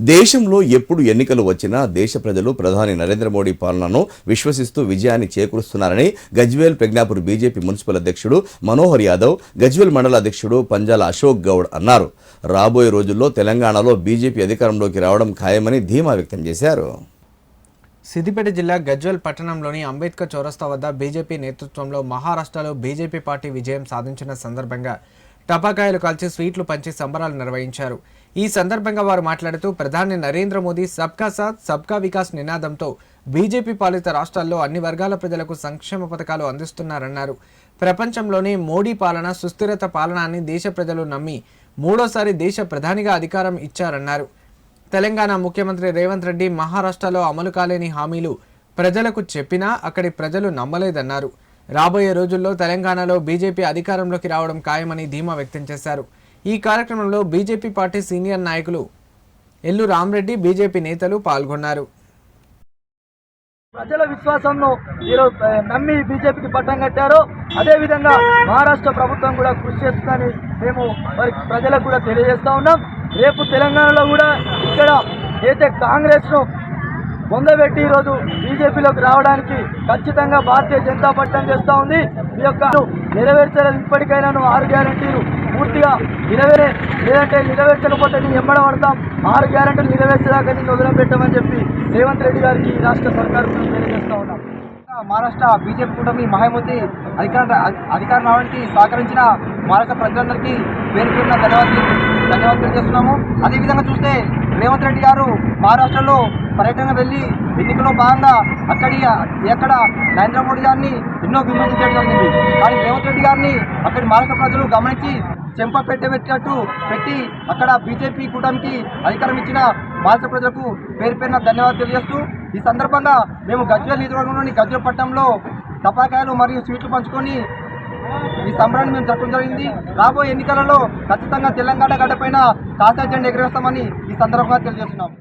దేశంలో ఎప్పుడు ఎన్నికలు వచ్చినా దేశ ప్రజలు ప్రధాని నరేంద్ర మోడీ పాలనను విశ్వసిస్తూ విజయాన్ని చేకూరుస్తున్నారని గజ్వేల్ ప్రజ్ఞాపూర్ బీజేపీ మున్సిపల్ అధ్యక్షుడు మనోహర్ యాదవ్, గజ్వేల్ మండల అధ్యక్షుడు పంజాల అశోక్ గౌడ్ అన్నారు. రాబోయే రోజుల్లో తెలంగాణలో బీజేపీ అధికారంలోకి రావడం ఖాయమని ధీమా వ్యక్తం చేశారు. సిద్దిపేట జిల్లా గజ్వేల్ పట్టణంలోని అంబేద్కర్ చౌరస్తా వద్ద బీజేపీ నేతృత్వంలో మహారాష్ట్రలో బీజేపీ పార్టీ విజయం సాధించిన సందర్భంగా టపాకాయలు కాల్చి స్వీట్లు పంచి సంబరాలు నిర్వహించారు. ఈ సందర్భంగా వారు మాట్లాడుతూ ప్రధాని నరేంద్ర మోదీ సబ్కా సాథ్ సబ్కా వికాస్ నినాదంతో బీజేపీ పాలిత రాష్ట్రాల్లో అన్ని వర్గాల ప్రజలకు సంక్షేమ పథకాలు అందిస్తున్నారన్నారు. ప్రపంచంలోనే మోడీ పాలన సుస్థిరత పాలన అని దేశ ప్రజలు నమ్మి మూడోసారి దేశ ప్రధానిగా అధికారం ఇచ్చారన్నారు. తెలంగాణ ముఖ్యమంత్రి రేవంత్ రెడ్డి మహారాష్ట్రలో అమలు కాలేని హామీలు ప్రజలకు చెప్పినా అక్కడి ప్రజలు నమ్మలేదన్నారు. రాబోయే రోజుల్లో తెలంగాణలో బీజేపీ అధికారంలోకి రావడం ఖాయమని ధీమా వ్యక్తం చేశారు. ఈ కార్యక్రమంలో బీజేపీ పార్టీ సీనియర్ నాయకులు ఎల్లు రామరెడ్డి, బీజేపీ నేతలు పాల్గొన్నారు. ప్రజల విశ్వాసంను నమ్మి బీజేపీకి పట్టం కట్టారో అదేవిధంగా మహారాష్ట్ర ప్రభుత్వం కూడా కృషి చేస్తుందని మేము ప్రజలకు కూడా తెలియజేస్తా ఉన్నాం. రేపు తెలంగాణలో కూడా ఇక్కడ అయితే కాంగ్రెస్ను పొందబెట్టి ఈరోజు బీజేపీలోకి రావడానికి ఖచ్చితంగా భారతీయ జనతా పార్టీ చేస్తూ ఉంది. ఈ యొక్క నెరవేర్చలేదు. ఇప్పటికైనా 6 గ్యారెంటీలు పూర్తిగా లేదంటే నెరవేర్చకపోతే నేను ఎమ్మడబడతాం. 6 గ్యారెంటీలు నెరవేర్చేదాకా నేను వదిలిపెట్టమని చెప్పి రేవంత్ రెడ్డి గారికి రాష్ట్ర సర్కారు తెలియజేస్తూ ఉన్నాం. మహారాష్ట్ర బీజేపీ కూటమి మహామూర్తి అధికారం రావడానికి సహకరించిన మహారాష్ట్ర ప్రజలందరికీ పేరు పేరున ధన్యవాదాలు తెలియజేస్తున్నాము. అదేవిధంగా చూస్తే రేవంత్ రెడ్డి గారు మహారాష్ట్రలో పర్యటన వెళ్ళి ఎన్నికల్లో భాగంగా ఎక్కడ నరేంద్ర మోడీ గారిని ఎన్నో విమర్శించడం జరిగింది. కానీ రేవంత్ రెడ్డి గారిని అక్కడి మహారాష్ట్ర ప్రజలు గమనించి చెంప పెట్టి అక్కడ బీజేపీ కూటమికి అధికారం ఇచ్చిన మహారాష్ట్ర ప్రజలకు పేరు పేరున ధన్యవాదాలు తెలియజేస్తూ ఈ సందర్భంగా మేము గజ్వేల్ నియోజకవర్గంలోని గజ్వేల్ పట్టణంలో టపాకాయలు మరియు స్వీట్లు పంచుకొని ఈ సంబరాన్ని మేము జరపడం జరిగింది. రాబోయే ఎన్నికలలో ఖచ్చితంగా తెలంగాణ గడ్డపైన కాషాయ జెండా ఎగరేస్తామని ఈ సందర్భంగా తెలియజేస్తున్నాం.